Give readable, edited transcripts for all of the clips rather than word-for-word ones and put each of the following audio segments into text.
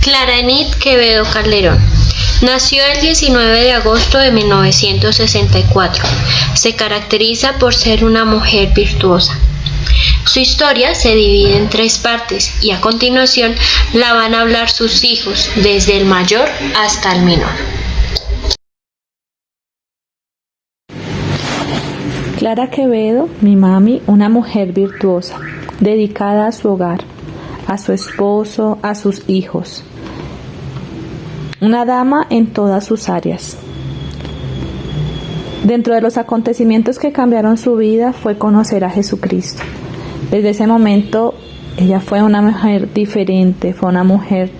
Clara Enid Quevedo Calderón nació el 19 de agosto de 1964. Se caracteriza por ser una mujer virtuosa. Su historia se divide en 3 partes y a continuación la van a hablar sus hijos, desde el mayor hasta el menor. Clara Quevedo, mi mami, una mujer virtuosa, dedicada a su hogar, a su esposo, a sus hijos. Una dama en todas sus áreas. Dentro de los acontecimientos que cambiaron su vida fue conocer a Jesucristo. Desde ese momento ella fue una mujer diferente, fue una mujer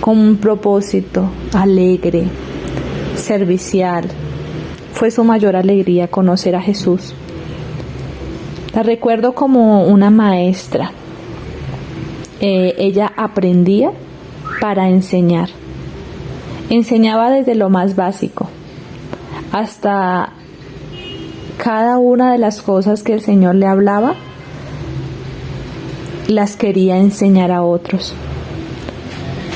con un propósito, alegre, servicial. Fue su mayor alegría conocer a Jesús. La recuerdo como una maestra. Ella aprendía para enseñar. Enseñaba desde lo más básico hasta cada una de las cosas que el Señor le hablaba, las quería enseñar a otros.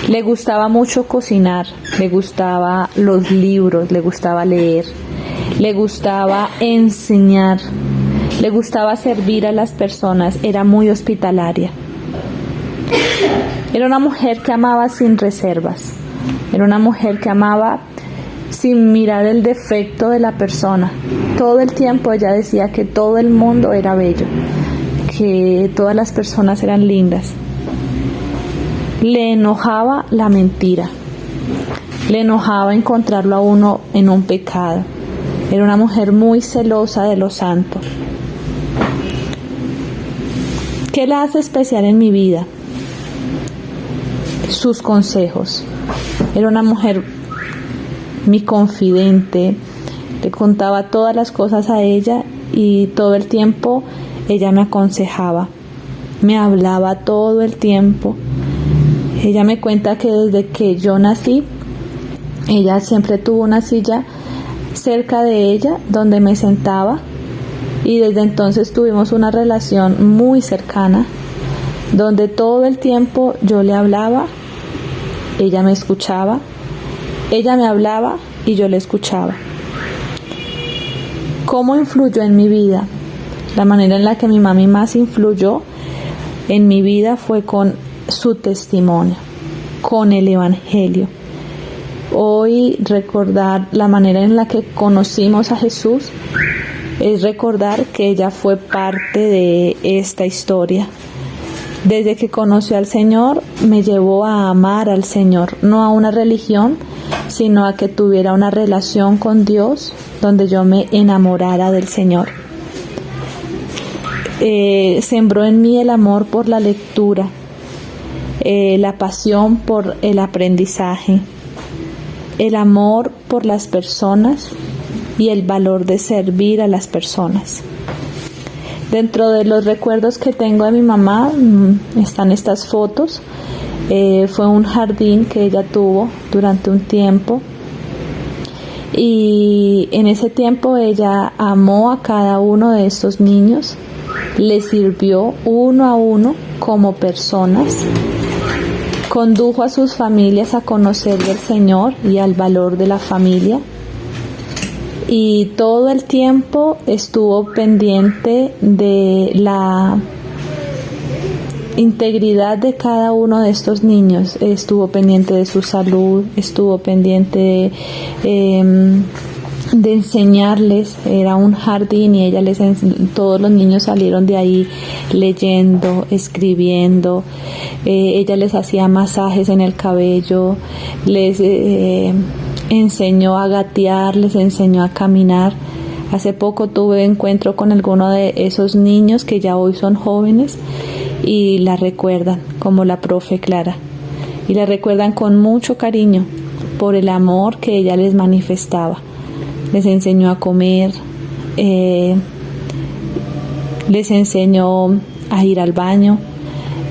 Le gustaba mucho cocinar, le gustaban los libros, le gustaba leer, le gustaba enseñar, le gustaba servir a las personas, era muy hospitalaria. Era una mujer que amaba sin reservas, era una mujer que amaba sin mirar el defecto de la persona. Todo el tiempo ella decía que todo el mundo era bello, que todas las personas eran lindas. Le enojaba la mentira, le enojaba encontrarlo a uno en un pecado. Era una mujer muy celosa de lo santo. ¿Qué la hace especial en mi vida? Sus consejos. Era una mujer, mi confidente, le contaba todas las cosas a ella y todo el tiempo ella me aconsejaba, me hablaba todo el tiempo. Ella me cuenta que desde que yo nací, ella siempre tuvo una silla cerca de ella donde me sentaba y desde entonces tuvimos una relación muy cercana donde todo el tiempo yo le hablaba, ella me escuchaba, ella me hablaba y yo le escuchaba. ¿Cómo influyó en mi vida? La manera en la que mi mami más influyó en mi vida fue con su testimonio, con el Evangelio. Hoy recordar la manera en la que conocimos a Jesús es recordar que ella fue parte de esta historia. Desde que conoció al Señor, me llevó a amar al Señor, no a una religión, sino a que tuviera una relación con Dios, donde yo me enamorara del Señor. Sembró en mí el amor por la lectura, la pasión por el aprendizaje, el amor por las personas y el valor de servir a las personas. Dentro de los recuerdos que tengo de mi mamá están estas fotos. Fue un jardín que ella tuvo durante un tiempo y en ese tiempo ella amó a cada uno de estos niños, les sirvió uno a uno como personas, condujo a sus familias a conocer del Señor y al valor de la familia. Y todo el tiempo estuvo pendiente de la integridad de cada uno de estos niños, estuvo pendiente de su salud, estuvo pendiente de enseñarles. Era un jardín y todos los niños salieron de ahí leyendo, escribiendo. Ella les hacía masajes en el cabello, les enseñó a gatear, les enseñó a caminar. Hace poco tuve encuentro con alguno de esos niños que ya hoy son jóvenes y la recuerdan como la profe Clara y la recuerdan con mucho cariño por el amor que ella les manifestaba. Les enseñó a comer, les enseñó a ir al baño,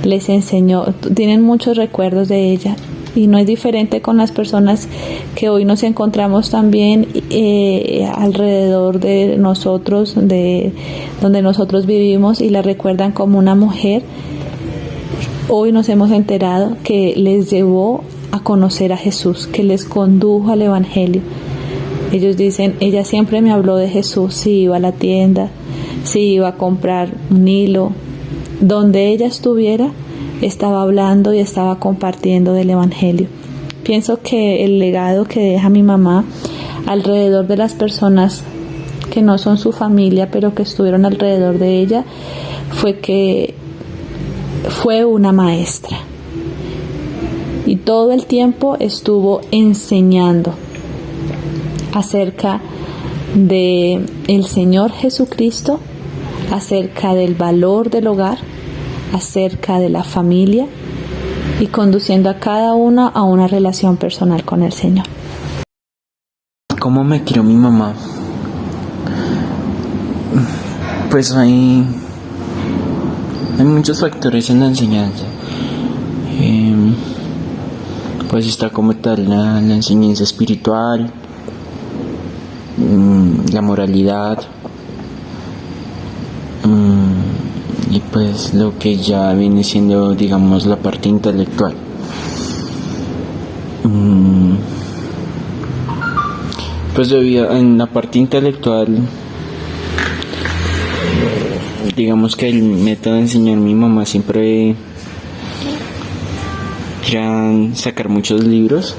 les enseñó, tienen muchos recuerdos de ella. Y no es diferente con las personas que hoy nos encontramos también alrededor de nosotros, de donde nosotros vivimos, y la recuerdan como una mujer hoy nos hemos enterado que les llevó a conocer a Jesús, que les condujo al Evangelio. Ellos dicen, ella siempre me habló de Jesús, si iba a la tienda, si iba a comprar un hilo, donde ella estuviera, estaba hablando y estaba compartiendo del Evangelio. Pienso que el legado que deja mi mamá alrededor de las personas que no son su familia, pero que estuvieron alrededor de ella, fue que fue una maestra. Y todo el tiempo estuvo enseñando acerca de el Señor Jesucristo, acerca del valor del hogar, acerca de la familia y conduciendo a cada uno a una relación personal con el Señor. ¿Cómo me crió mi mamá? Pues hay muchos factores en la enseñanza. Pues está como tal la enseñanza espiritual, la moralidad, y pues lo que ya viene siendo, digamos, la parte intelectual. Pues en la parte intelectual, digamos que el método de enseñar a mi mamá siempre era sacar muchos libros.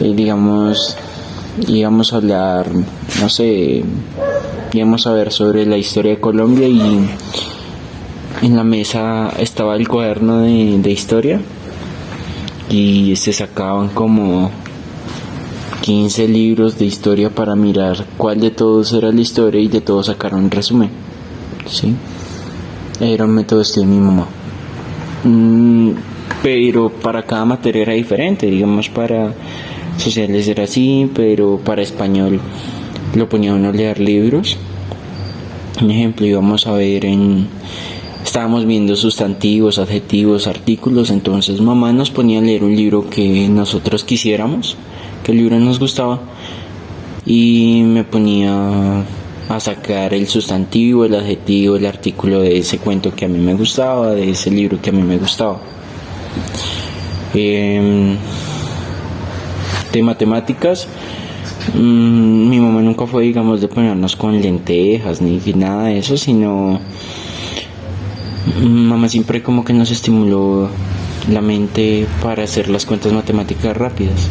Digamos, íbamos a hablar, no sé, íbamos a ver sobre la historia de Colombia y en la mesa estaba el cuaderno de historia y se sacaban como 15 libros de historia para mirar cuál de todos era la historia y de todos sacar un resumen, ¿sí? Era un método de estudio de mi mamá. Pero para cada materia era diferente, digamos para sociales era así, pero para español lo ponía uno a leer libros. Un ejemplo, estábamos viendo sustantivos, adjetivos, artículos, entonces mamá nos ponía a leer un libro que nosotros quisiéramos, que el libro nos gustaba, y me ponía a sacar el sustantivo, el adjetivo, el artículo de ese cuento que a mí me gustaba, de ese libro que a mí me gustaba. De matemáticas, mi mamá nunca fue, digamos, de ponernos con lentejas ni nada de eso, sino mamá siempre como que nos estimuló la mente para hacer las cuentas matemáticas rápidas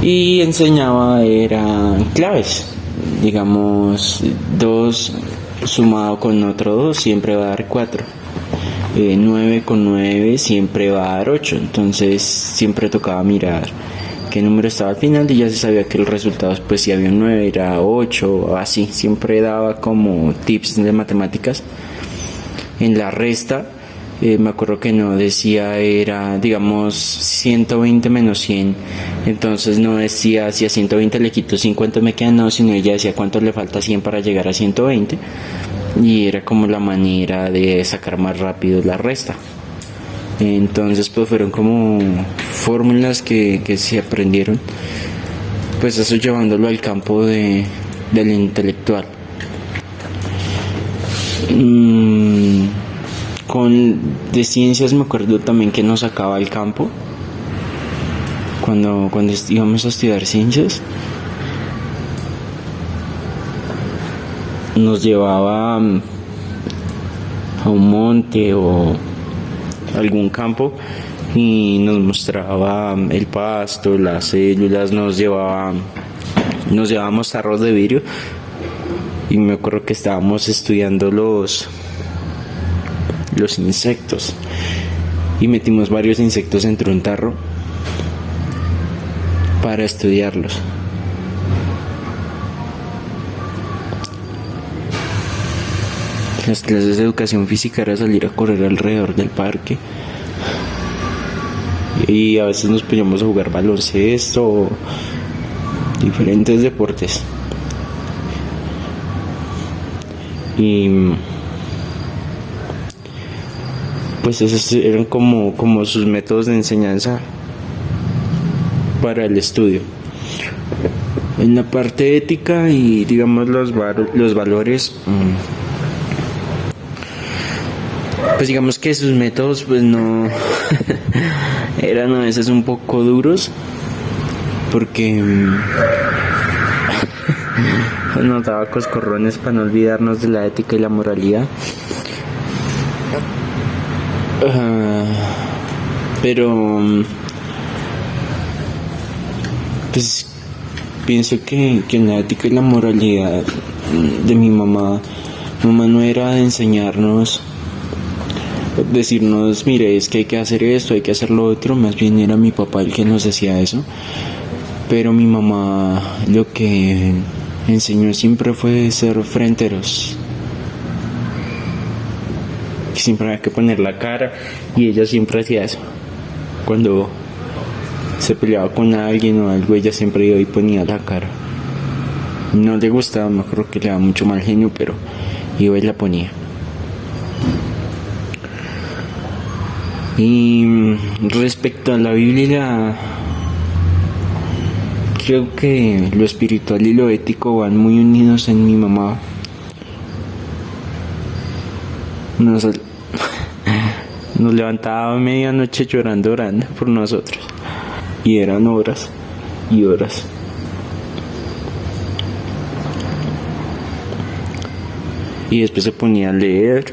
y enseñaba, eran claves, digamos, 2 sumado con otro 2 siempre va a dar 4. 9 con 9 siempre va a dar 8, entonces siempre tocaba mirar qué número estaba al final y ya se sabía que el resultado, pues si había un 9 era 8 o así, siempre daba como tips de matemáticas. En la resta, me acuerdo que no decía, era, digamos, 120 menos 100, entonces no decía si a 120 le quito 50 me quedan, no, sino ella decía cuánto le falta 100 para llegar a 120. Y era como la manera de sacar más rápido la resta. Entonces pues fueron como fórmulas que se aprendieron, pues eso llevándolo al campo del intelectual. De ciencias me acuerdo también que nos sacaba al campo cuando íbamos a estudiar ciencias. Nos llevaba a un monte o algún campo y nos mostraba el pasto, las células, nos llevábamos tarros de vidrio y me acuerdo que estábamos estudiando los insectos y metimos varios insectos dentro de un tarro para estudiarlos. Las clases de educación física era salir a correr alrededor del parque y a veces nos poníamos a jugar baloncesto o diferentes deportes. Y pues esos eran como sus métodos de enseñanza para el estudio. En la parte ética y digamos los valores, pues digamos que sus métodos pues no eran a veces un poco duros, porque nos daba coscorrones para no olvidarnos de la ética y la moralidad. Pero pues pienso que en la ética y la moralidad de mi mamá no era de enseñarnos, decirnos, mire, es que hay que hacer esto, hay que hacer lo otro. Más bien era mi papá el que nos decía eso. Pero mi mamá lo que enseñó siempre fue ser fronteros. Siempre había que poner la cara, y ella siempre hacía eso. Cuando se peleaba con alguien o algo, ella siempre iba y ponía la cara. No le gustaba, me acuerdo que le daba mucho mal genio, pero iba y la ponía. Y respecto a la Biblia, creo que lo espiritual y lo ético van muy unidos en mi mamá. Nos levantaba a medianoche orando por nosotros, y eran horas y horas. Y después se ponía a leer,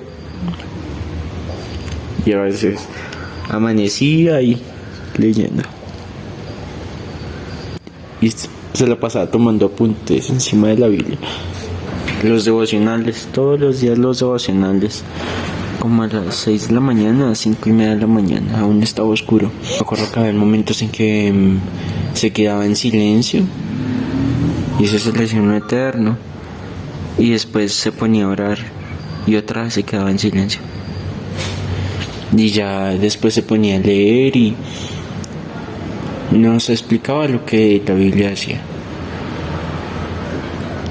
y a veces amanecía ahí leyendo, y se la pasaba tomando apuntes encima de la Biblia. Los devocionales, todos los días los devocionales, como a las 6 de la mañana, a 5:30 de la mañana, aún estaba oscuro. Me acuerdo que había momentos en que se quedaba en silencio, y eso se le hacía un eterno, y después se ponía a orar, y otra vez se quedaba en silencio, y ya después se ponía a leer y nos explicaba lo que la Biblia hacía.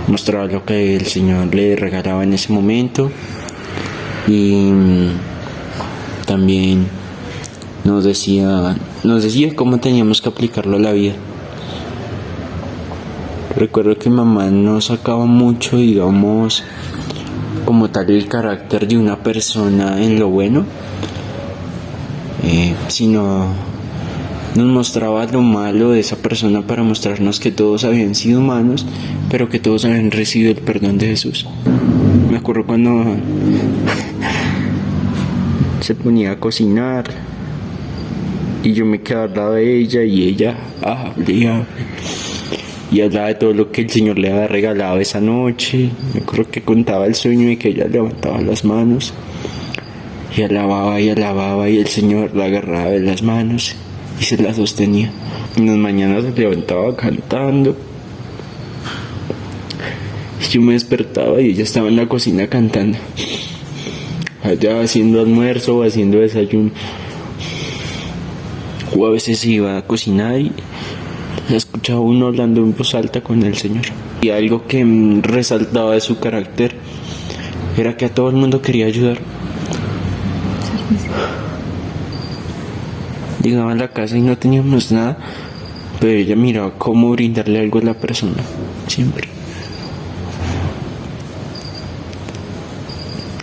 Mostraba lo que el Señor le regalaba en ese momento, y también nos decía cómo teníamos que aplicarlo a la vida. Recuerdo que mamá no sacaba mucho, digamos, como tal el carácter de una persona en lo bueno, sino nos mostraba lo malo de esa persona para mostrarnos que todos habían sido humanos, pero que todos habían recibido el perdón de Jesús. Me acuerdo cuando se ponía a cocinar y yo me quedaba al lado de ella, y ella hablaba y hablaba de todo lo que el Señor le había regalado esa noche. Me acuerdo que contaba el sueño y que ella levantaba las manos y alababa, y el Señor la agarraba de las manos y se la sostenía. En las mañanas se levantaba cantando, y yo me despertaba y ella estaba en la cocina cantando, allá haciendo almuerzo o haciendo desayuno, o a veces iba a cocinar y la escuchaba uno hablando en voz alta con el Señor. Y algo que resaltaba de su carácter era que a todo el mundo quería ayudar. Llegaba a la casa y no teníamos nada, pero ella miraba cómo brindarle algo a la persona, siempre.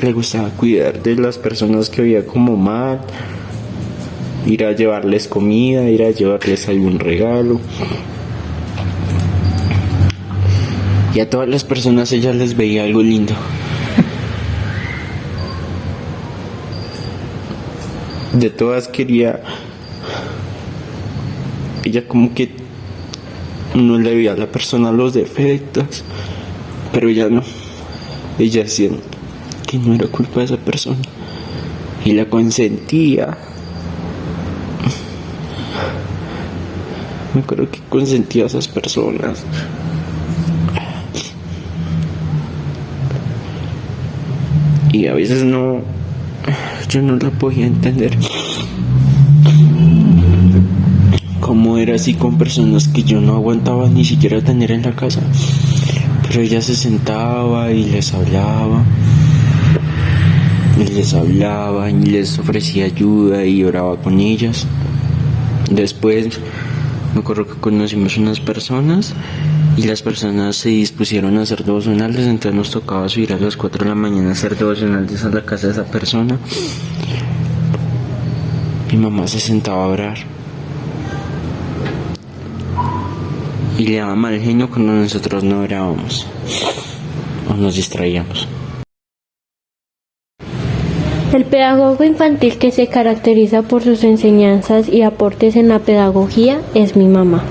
Le gustaba cuidar de las personas que veía como mal, ir a llevarles comida, ir a llevarles algún regalo. Y a todas las personas ella les veía algo lindo. De todas quería, ella como que no le veía a la persona los defectos, pero ella no. Ella decía que no era culpa de esa persona y la consentía. Me acuerdo que consentía a esas personas. Y a veces yo no la podía entender. Cómo era así con personas que yo no aguantaba ni siquiera tener en la casa. Pero ella se sentaba y les hablaba. Y les ofrecía ayuda y oraba con ellas. Después me acuerdo que conocimos unas personas y las personas se dispusieron a hacer devocionales, entonces nos tocaba subir a las 4 de la mañana a hacer devocionales a la casa de esa persona. Mi mamá se sentaba a orar y le daba mal genio cuando nosotros no orábamos o nos distraíamos. El pedagogo infantil que se caracteriza por sus enseñanzas y aportes en la pedagogía es mi mamá.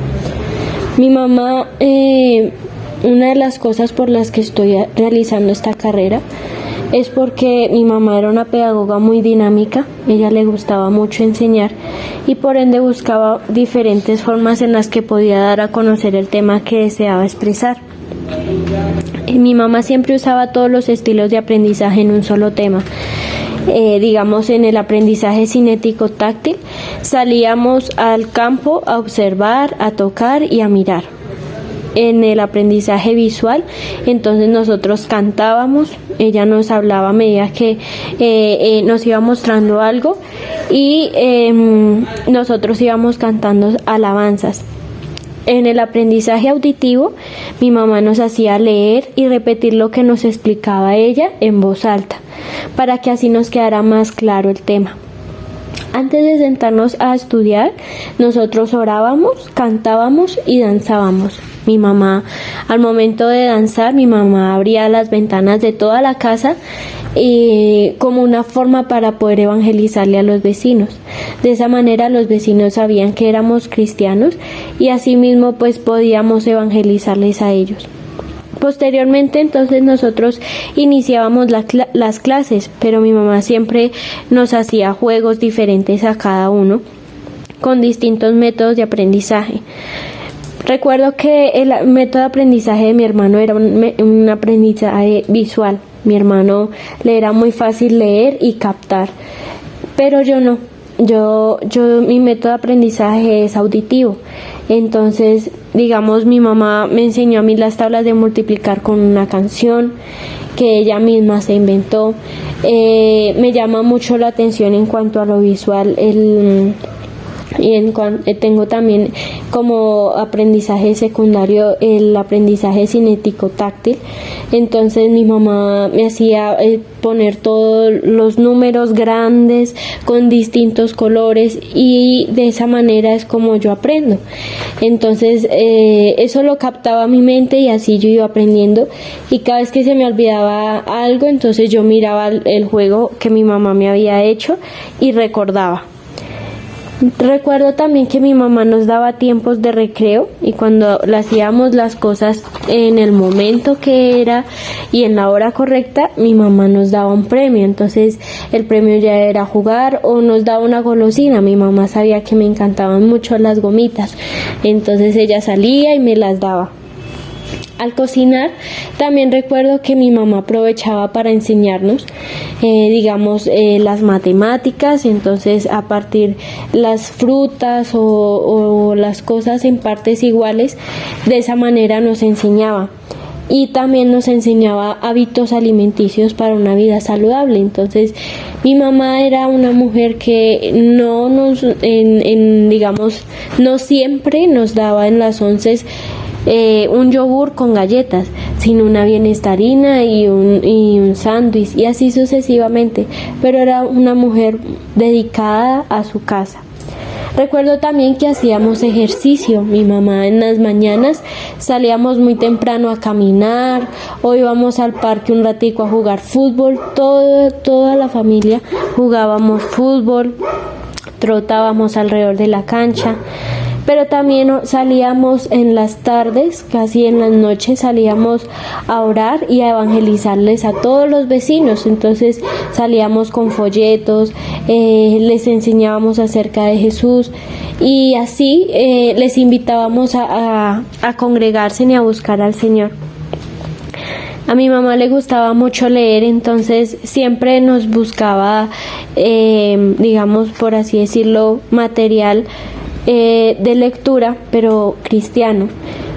Mi mamá, una de las cosas por las que estoy realizando esta carrera es porque mi mamá era una pedagoga muy dinámica, ella le gustaba mucho enseñar y por ende buscaba diferentes formas en las que podía dar a conocer el tema que deseaba expresar. Mi mamá siempre usaba todos los estilos de aprendizaje en un solo tema. Digamos, en el aprendizaje cinético táctil salíamos al campo a observar, a tocar y a mirar. En el aprendizaje visual, entonces nosotros cantábamos, ella nos hablaba a medida que nos iba mostrando algo y nosotros íbamos cantando alabanzas. En el aprendizaje auditivo, mi mamá nos hacía leer y repetir lo que nos explicaba ella en voz alta, para que así nos quedara más claro el tema. Antes de sentarnos a estudiar, nosotros orábamos, cantábamos y danzábamos. Mi mamá, al momento de danzar, mi mamá abría las ventanas de toda la casa como una forma para poder evangelizarle a los vecinos. De esa manera los vecinos sabían que éramos cristianos y asimismo pues podíamos evangelizarles a ellos. Posteriormente entonces nosotros iniciábamos las clases, pero mi mamá siempre nos hacía juegos diferentes a cada uno con distintos métodos de aprendizaje. Recuerdo que el método de aprendizaje de mi hermano era un aprendizaje visual. Mi hermano le era muy fácil leer y captar, pero yo no. Mi método de aprendizaje es auditivo. Entonces, digamos, mi mamá me enseñó a mí las tablas de multiplicar con una canción que ella misma se inventó. Me llama mucho la atención en cuanto a lo visual tengo también como aprendizaje secundario el aprendizaje cinético táctil. Entonces mi mamá me hacía poner todos los números grandes con distintos colores y de esa manera es como yo aprendo. Entonces eso lo captaba mi mente y así yo iba aprendiendo y cada vez que se me olvidaba algo entonces yo miraba el juego que mi mamá me había hecho y recordaba. Recuerdo también que mi mamá nos daba tiempos de recreo y cuando hacíamos las cosas en el momento que era y en la hora correcta, mi mamá nos daba un premio. Entonces el premio ya era jugar o nos daba una golosina. Mi mamá sabía que me encantaban mucho las gomitas, entonces ella salía y me las daba. Al cocinar, también recuerdo que mi mamá aprovechaba para enseñarnos, las matemáticas, entonces a partir las frutas o las cosas en partes iguales, de esa manera nos enseñaba. Y también nos enseñaba hábitos alimenticios para una vida saludable. Entonces, mi mamá era una mujer que no siempre nos daba en las onces un yogur con galletas, sino una bienestarina y un sándwich y así sucesivamente, pero era una mujer dedicada a su casa. Recuerdo también que hacíamos ejercicio. Mi mamá en las mañanas salíamos muy temprano a caminar o íbamos al parque un ratico a jugar fútbol. Toda la familia jugábamos fútbol, trotábamos alrededor de la cancha. Pero también salíamos en las tardes, casi en las noches, salíamos a orar y a evangelizarles a todos los vecinos. Entonces salíamos con folletos, les enseñábamos acerca de Jesús y así les invitábamos a congregarse y a buscar al Señor. A mi mamá le gustaba mucho leer, entonces siempre nos buscaba, por así decirlo, material de lectura, pero cristiano.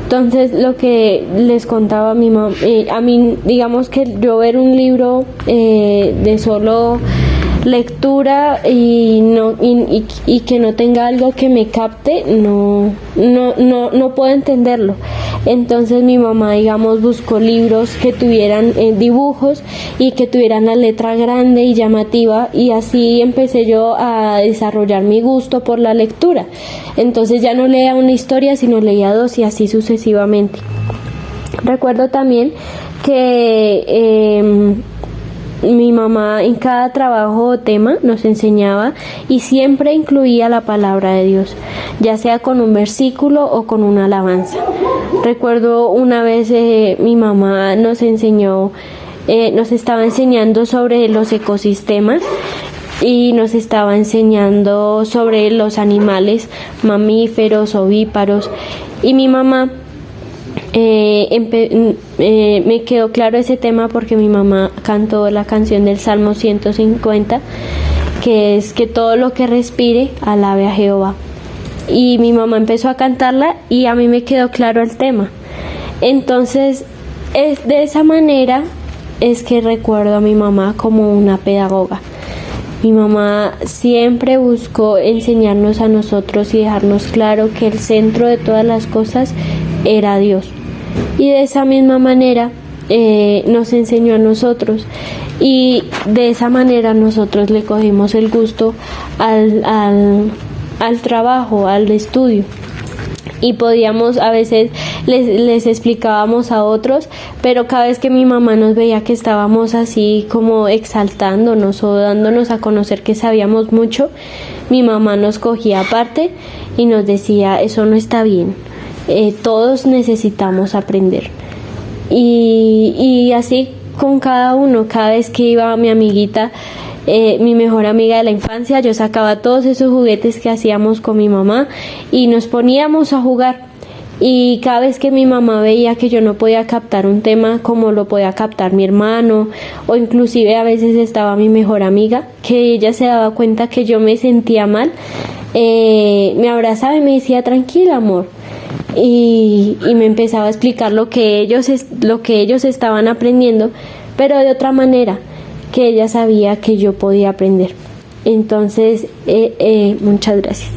Entonces lo que les contaba a mi mamá, a mí digamos que yo ver un libro de solo lectura y que no tenga algo que me capte, no puedo entenderlo. Entonces mi mamá, digamos, buscó libros que tuvieran dibujos y que tuvieran la letra grande y llamativa, y así empecé yo a desarrollar mi gusto por la lectura. Entonces ya no leía una historia, sino leía dos, y así sucesivamente. Recuerdo también que mi mamá en cada trabajo o tema nos enseñaba y siempre incluía la palabra de Dios, ya sea con un versículo o con una alabanza. Recuerdo una vez mi mamá nos estaba enseñando sobre los ecosistemas y nos estaba enseñando sobre los animales mamíferos, ovíparos, y mi mamá me quedó claro ese tema porque mi mamá cantó la canción del Salmo 150, que es que todo lo que respire alabe a Jehová, y mi mamá empezó a cantarla y a mí me quedó claro el tema. Entonces es de esa manera es que recuerdo a mi mamá como una pedagoga. Mi mamá siempre buscó enseñarnos a nosotros y dejarnos claro que el centro de todas las cosas era Dios. Y de esa misma manera nos enseñó a nosotros, y de esa manera nosotros le cogimos el gusto al trabajo, al estudio. Y podíamos, a veces les explicábamos a otros, pero cada vez que mi mamá nos veía que estábamos así como exaltándonos o dándonos a conocer que sabíamos mucho, mi mamá nos cogía aparte y nos decía: eso no está bien, todos necesitamos aprender. Y así con cada uno. Cada vez que iba mi amiguita, mi mejor amiga de la infancia, yo sacaba todos esos juguetes que hacíamos con mi mamá y nos poníamos a jugar. Y cada vez que mi mamá veía que yo no podía captar un tema como lo podía captar mi hermano, o inclusive a veces estaba mi mejor amiga, que ella se daba cuenta que yo me sentía mal, me abrazaba y me decía: tranquila, amor. Y me empezaba a explicar lo que ellos estaban aprendiendo, pero de otra manera, que ella sabía que yo podía aprender. Entonces, muchas gracias.